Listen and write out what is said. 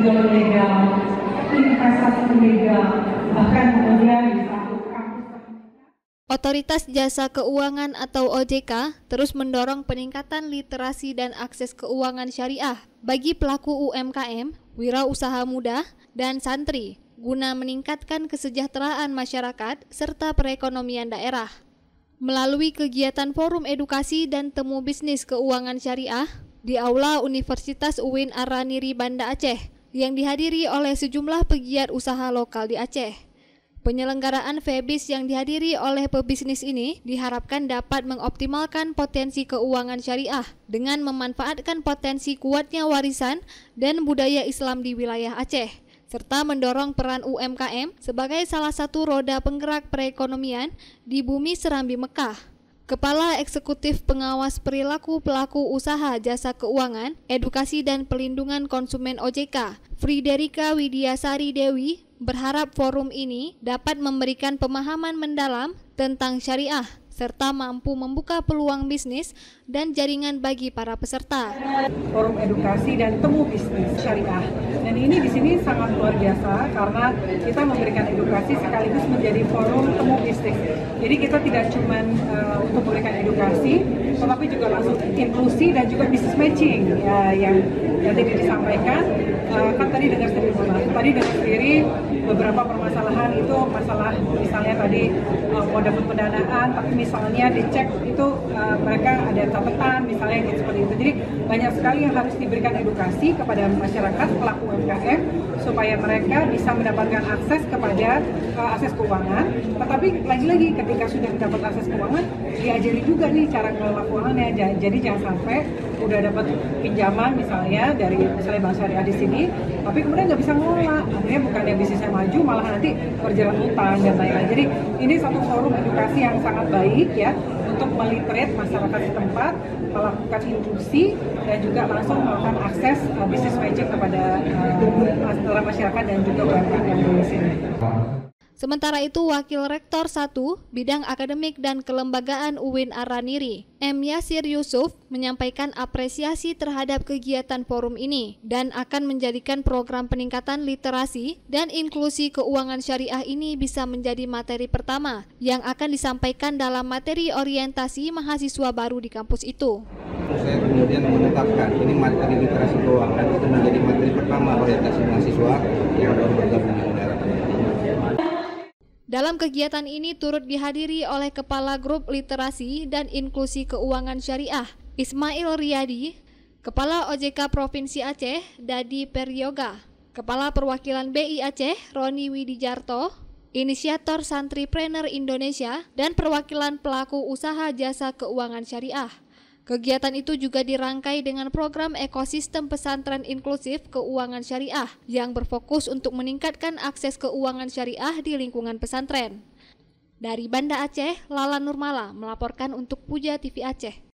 pinjol ilegal, investasi ilegal, bahkan kemudian di satu kampus. Otoritas Jasa Keuangan atau OJK terus mendorong peningkatan literasi dan akses keuangan syariah bagi pelaku UMKM, wirausaha muda, dan santri guna meningkatkan kesejahteraan masyarakat serta perekonomian daerah. Melalui kegiatan Forum Edukasi dan Temu Bisnis Keuangan Syariah di Aula Universitas UIN Ar-Raniri Banda Aceh yang dihadiri oleh sejumlah pegiat usaha lokal di Aceh. Penyelenggaraan FEBIS yang dihadiri oleh pebisnis ini diharapkan dapat mengoptimalkan potensi keuangan syariah dengan memanfaatkan potensi kuatnya warisan dan budaya Islam di wilayah Aceh, serta mendorong peran UMKM sebagai salah satu roda penggerak perekonomian di bumi Serambi Mekah. Kepala Eksekutif Pengawas Perilaku Pelaku Usaha Jasa Keuangan, Edukasi dan Pelindungan Konsumen OJK, Friderika Widiasari Dewi, berharap forum ini dapat memberikan pemahaman mendalam tentang syariah serta mampu membuka peluang bisnis dan jaringan bagi para peserta. Forum Edukasi dan Temu Bisnis Syariah. Dan ini di sini sangat luar biasa karena kita memberikan edukasi sekaligus menjadi forum temu bisnis. Jadi kita tidak cuma untuk memberikan edukasi, tetapi juga langsung inklusi dan juga business matching ya, yang tadi disampaikan. Kan tadi dengar sendiri beberapa permasalahan itu masalah misalnya tadi mau dapat pendanaan tapi misalnya dicek itu mereka ada catatan misalnya gitu, seperti itu. Jadi banyak sekali yang harus diberikan edukasi kepada masyarakat pelaku UMKM supaya mereka bisa mendapatkan akses kepada akses keuangan. Tetapi lagi-lagi ketika sudah mendapat akses keuangan diajari juga nih cara mengelola keuangannya. Jadi jangan sampai udah dapat pinjaman misalnya dari misalnya Bank Syariah di sini, tapi kemudian nggak bisa ngelola, akhirnya bukannya bisnisnya maju malah nanti berjalan utang dan lain-lain. Jadi ini satu forum edukasi yang sangat baik ya untuk meliterate masyarakat setempat, melakukan inklusi dan juga langsung melakukan akses bisnis matching kepada masyarakat dan juga UMKM di sini. Sementara itu, Wakil Rektor 1 Bidang Akademik dan Kelembagaan UIN Ar-Raniri, M. Yasir Yusuf, menyampaikan apresiasi terhadap kegiatan forum ini dan akan menjadikan program peningkatan literasi dan inklusi keuangan syariah ini bisa menjadi materi pertama yang akan disampaikan dalam materi orientasi mahasiswa baru di kampus itu. Saya kemudian menetapkan ini materi literasi keuangan itu menjadi materi pertama orientasi mahasiswa yang baru bergabung di daerah. Dalam kegiatan ini turut dihadiri oleh Kepala Grup Literasi dan Inklusi Keuangan Syariah, Ismail Riyadi, Kepala OJK Provinsi Aceh, Dadi Peryoga, Kepala Perwakilan BI Aceh, Roni Widijarto, Inisiator Santripreneur Indonesia, dan perwakilan pelaku usaha jasa keuangan syariah. Kegiatan itu juga dirangkai dengan program ekosistem pesantren inklusif keuangan syariah yang berfokus untuk meningkatkan akses keuangan syariah di lingkungan pesantren. Dari Banda Aceh, Lala Nurmala melaporkan untuk Puja TV Aceh.